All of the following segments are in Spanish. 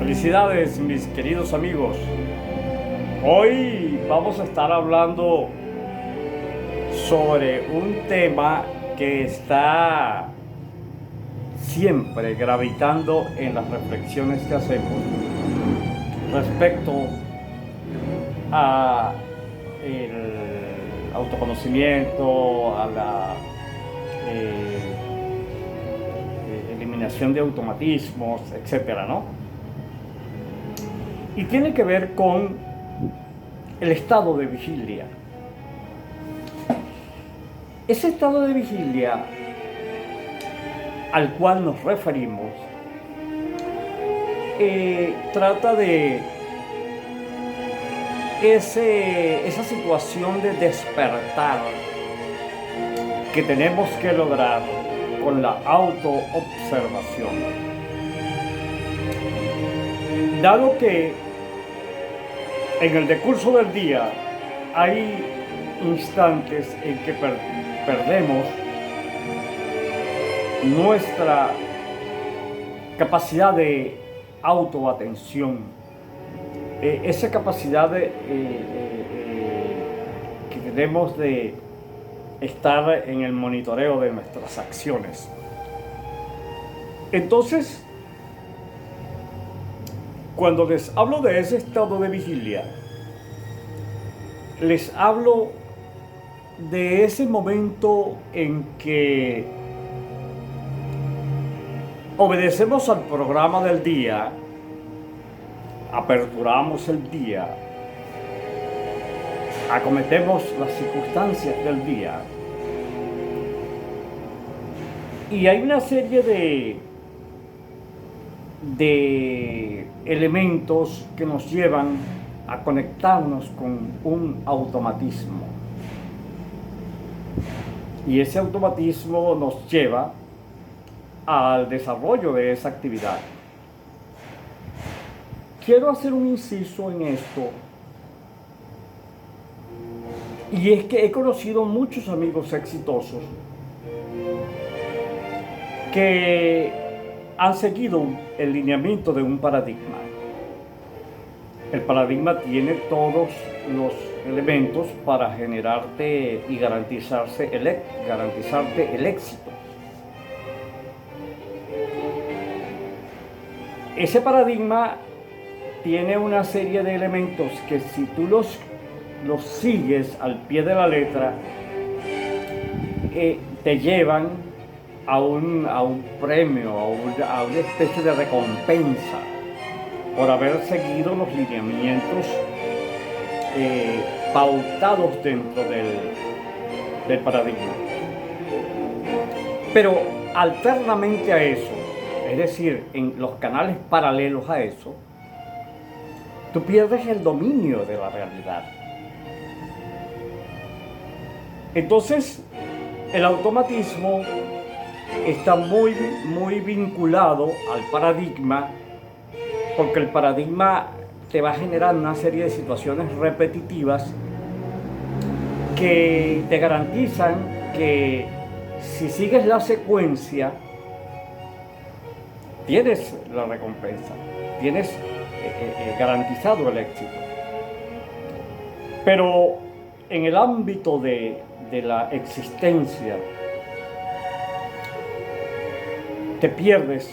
Felicidades, mis queridos amigos. Hoy vamos a estar hablando sobre un tema que está siempre gravitando en las reflexiones que hacemos respecto a el autoconocimiento, a la eliminación de automatismos, etcétera, ¿no? Y tiene que ver con el estado de vigilia. Ese estado de vigilia al cual nos referimos trata de esa situación de despertar que tenemos que lograr con la autoobservación. Dado que en el decurso del día hay instantes en que perdemos nuestra capacidad de autoatención, esa capacidad que tenemos de estar en el monitoreo de nuestras acciones. Entonces, cuando les hablo de ese estado de vigilia, les hablo de ese momento en que obedecemos al programa del día, aperturamos el día, acometemos las circunstancias del día, y hay una serie de elementos que nos llevan a conectarnos con un automatismo. Y ese automatismo nos lleva al desarrollo de esa actividad. Quiero hacer un inciso en esto, y es que he conocido muchos amigos exitosos que han seguido el lineamiento de un paradigma. El paradigma tiene todos los elementos para generarte y garantizarte el éxito. Ese paradigma tiene una serie de elementos que si tú los sigues al pie de la letra, te llevan a un premio, a una especie de recompensa por haber seguido los lineamientos pautados dentro del paradigma. Pero alternamente a eso, es decir, en los canales paralelos a eso, tú pierdes el dominio de la realidad. Entonces, el automatismo está muy vinculado al paradigma, porque el paradigma te va a generar una serie de situaciones repetitivas que te garantizan que si sigues la secuencia, tienes la recompensa, tienes garantizado el éxito. Pero en el ámbito de la existencia, te pierdes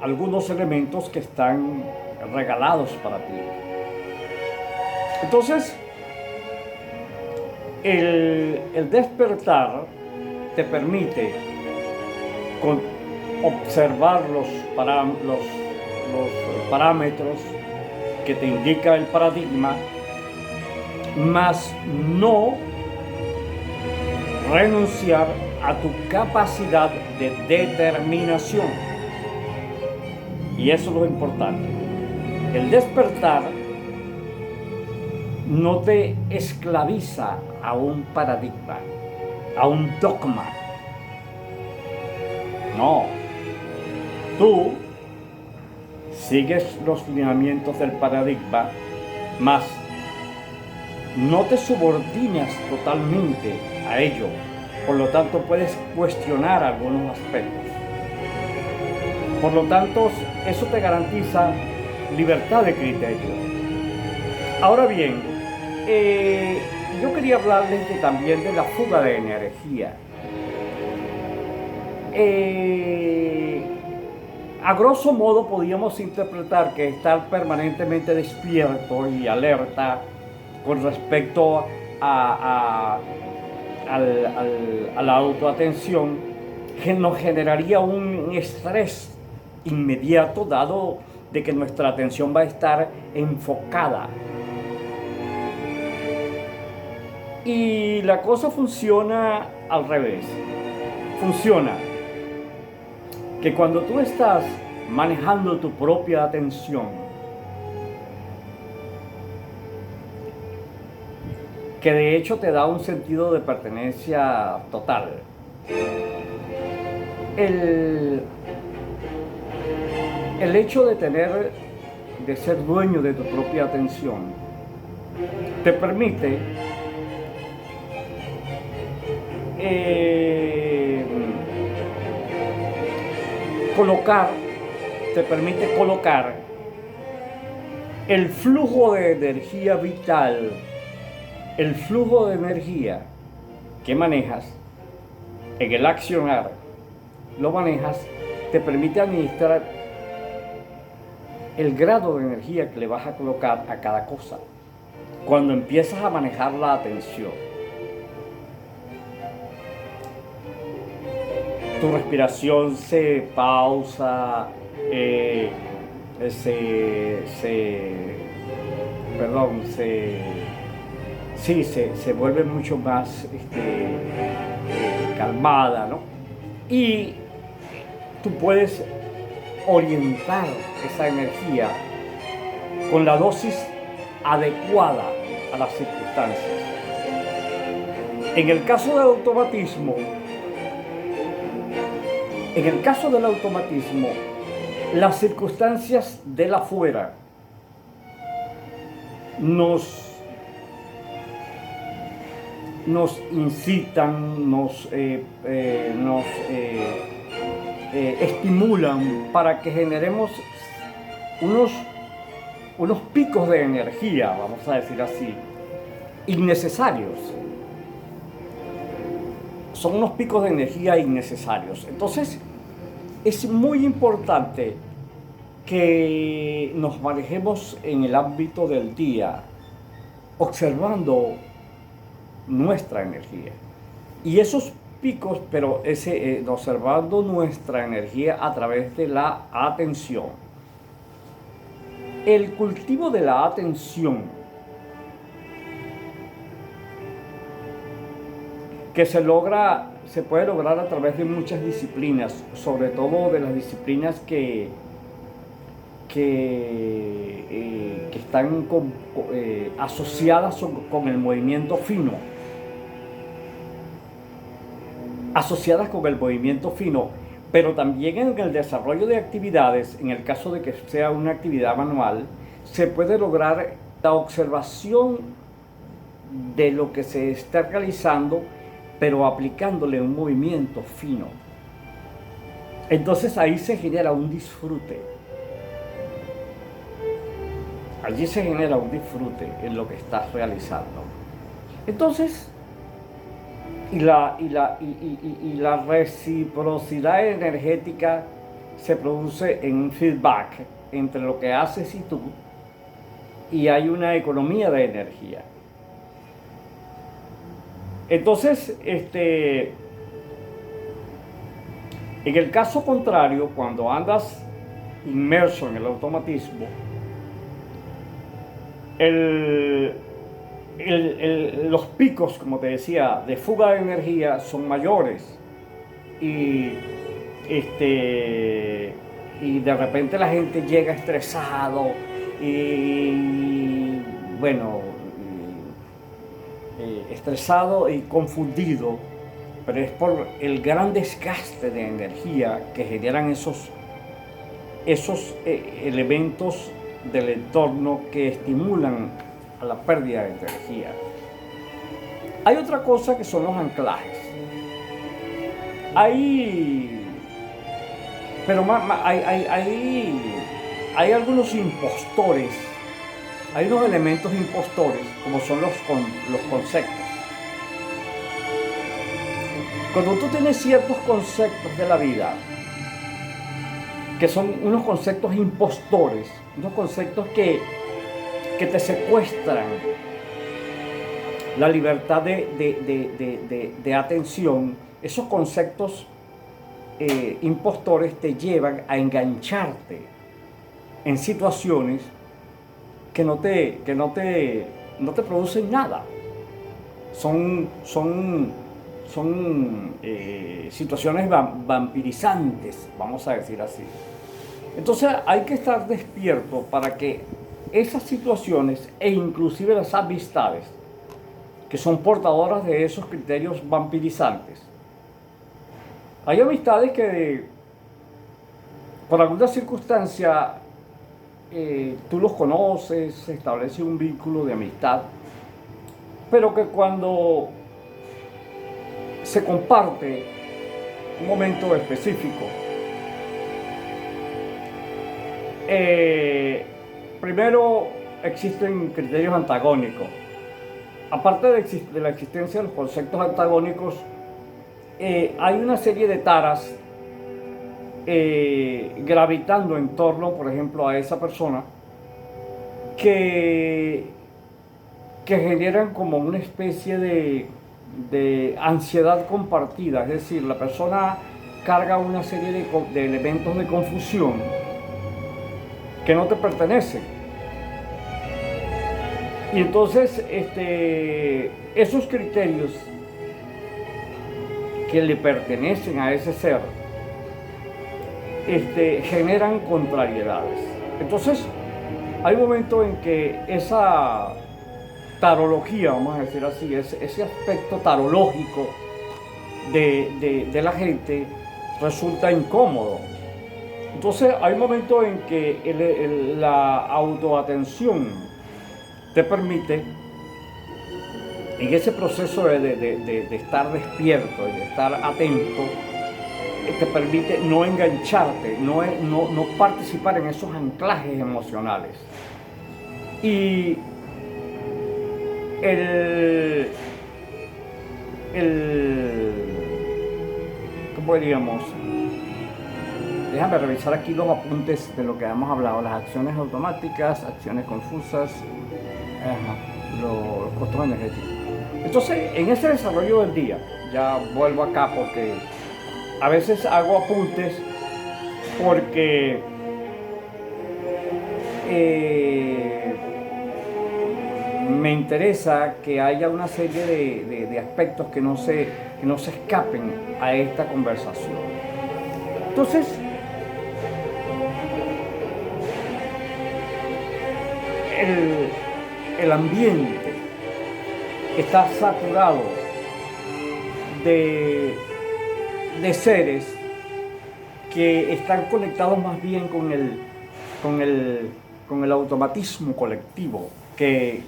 algunos elementos que están regalados para ti. Entonces, el despertar te permite observar los parámetros que te indica el paradigma, mas no renunciar a tu capacidad de determinación. Y eso es lo importante. El despertar no te esclaviza a un paradigma, a un dogma. No. Tú sigues los lineamientos del paradigma, mas no te subordinas totalmente a ello. Por lo tanto, puedes cuestionar algunos aspectos. Por lo tanto, eso te garantiza libertad de criterio. Ahora bien, yo quería hablarles también de la fuga de energía. A grosso modo podríamos interpretar que estar permanentemente despierto y alerta con respecto a la autoatención nos generaría un estrés inmediato, dado de que nuestra atención va a estar enfocada. Y la cosa funciona al revés. Funciona que cuando tú estás manejando tu propia atención, que de hecho te da un sentido de pertenencia total, el hecho de ser dueño de tu propia atención, te permite colocar el flujo de energía vital, el flujo de energía que manejas en el accionar, lo manejas, te permite administrar el grado de energía que le vas a colocar a cada cosa cuando empiezas a manejar la atención. Tu respiración se pausa, se vuelve mucho más calmada, ¿no? Y tú puedes orientar esa energía con la dosis adecuada a las circunstancias. En el caso del automatismo, las circunstancias del afuera nos incitan, nos estimulan para que generemos unos picos de energía, vamos a decir así, innecesarios. Son unos picos de energía innecesarios. Entonces, es muy importante que nos manejemos en el ámbito del día, observando nuestra energía. Y esos picos, pero observando nuestra energía a través de la atención. El cultivo de la atención que se puede lograr a través de muchas disciplinas, sobre todo de las disciplinas que están asociadas con el movimiento fino. Pero también en el desarrollo de actividades, en el caso de que sea una actividad manual, se puede lograr la observación de lo que se está realizando, pero aplicándole un movimiento fino. Entonces ahí se genera un disfrute. Allí se genera un disfrute en lo que estás realizando. Entonces, y la reciprocidad energética se produce en un feedback entre lo que haces y tú, y hay una economía de energía. Entonces, en el caso contrario, cuando andas inmerso en el automatismo, los picos, como te decía, de fuga de energía son mayores, y de repente la gente llega estresado y estresado y confundido, pero es por el gran desgaste de energía que generan esos elementos del entorno que estimulan a la pérdida de energía. Hay otra cosa que son los anclajes. Hay hay algunos impostores, hay unos elementos impostores, como son los conceptos. Cuando tú tienes ciertos conceptos de la vida, que son unos conceptos impostores, unos conceptos que te secuestran la libertad de atención, esos conceptos impostores te llevan a engancharte en situaciones que no te producen nada. Son situaciones vampirizantes, vamos a decir así. Entonces hay que estar despierto para que esas situaciones e inclusive las amistades que son portadoras de esos criterios vampirizantes. Hay amistades que por alguna circunstancia tú los conoces, se establece un vínculo de amistad, pero que cuando se comparte un momento específico, primero existen criterios antagónicos. Aparte de la existencia de los conceptos antagónicos, hay una serie de taras gravitando en torno, por ejemplo, a esa persona que generan como una especie de ansiedad compartida. Es decir, la persona carga una serie de elementos de confusión que no te pertenecen. Y entonces esos criterios que le pertenecen a ese ser generan contrariedades. Entonces hay momentos en que esa tarología, vamos a decir así, ese aspecto tarológico de la gente resulta incómodo. Entonces hay momentos en que la autoatención te permite, en ese proceso de estar despierto y de estar atento, te permite no engancharte, no participar en esos anclajes emocionales. Y ¿cómo diríamos? Déjame revisar aquí los apuntes de lo que hemos hablado: las acciones automáticas, acciones confusas, los costos energéticos. Entonces, en ese desarrollo del día, ya vuelvo acá porque a veces hago apuntes porque me interesa que haya una serie de aspectos que no se escapen a esta conversación. Entonces, el ambiente está saturado de seres que están conectados más bien con el automatismo colectivo que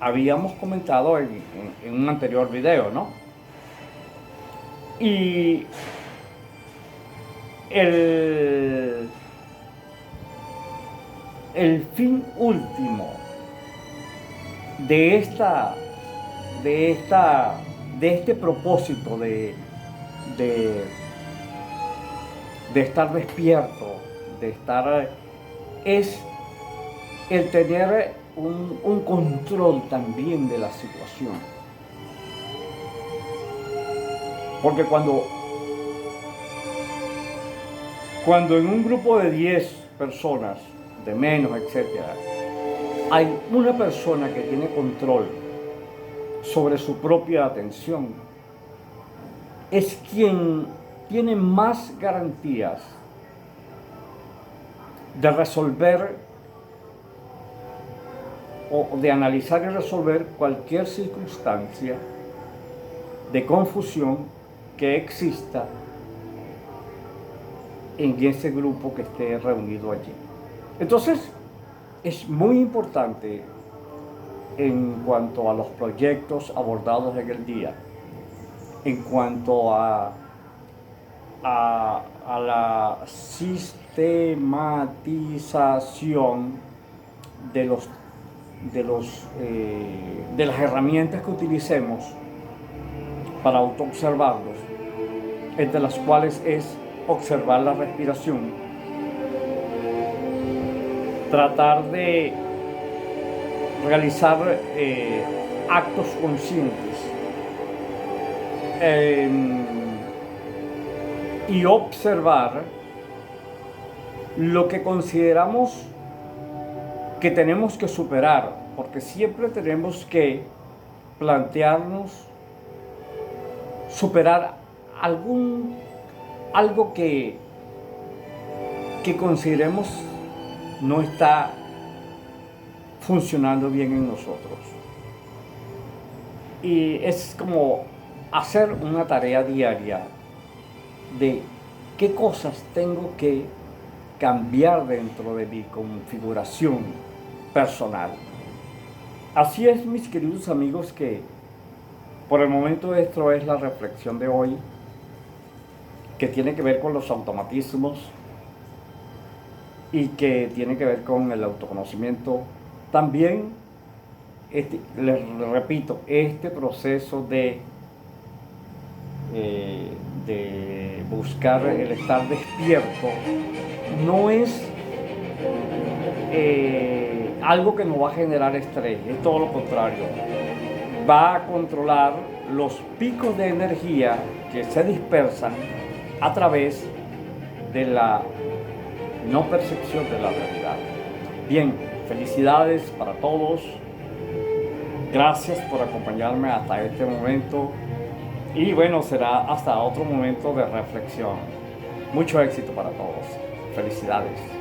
habíamos comentado en un anterior video, ¿no? Y el fin último de este propósito de estar despierto, es el tener un control también de la situación. Porque cuando en un grupo de 10 personas, de menos, etcétera, hay una persona que tiene control sobre su propia atención, es quien tiene más garantías de resolver o de analizar y resolver cualquier circunstancia de confusión que exista en ese grupo que esté reunido allí. Entonces, es muy importante en cuanto a los proyectos abordados en el día, en cuanto a la sistematización de las herramientas que utilicemos para autoobservarlos, entre las cuales es observar la respiración, tratar de realizar actos conscientes y observar lo que consideramos que tenemos que superar, porque siempre tenemos que plantearnos superar algo que consideremos no está funcionando bien en nosotros. Y es como hacer una tarea diaria de qué cosas tengo que cambiar dentro de mi configuración personal. Así es, mis queridos amigos, que por el momento esto es la reflexión de hoy, que tiene que ver con los automatismos y que tiene que ver con el autoconocimiento. También, les repito, este proceso de buscar el estar despierto no es algo que nos va a generar estrés, es todo lo contrario. Va a controlar los picos de energía que se dispersan a través de la no percepción de la realidad. Bien, felicidades para todos. Gracias por acompañarme hasta este momento. Y bueno, será hasta otro momento de reflexión. Mucho éxito para todos. Felicidades.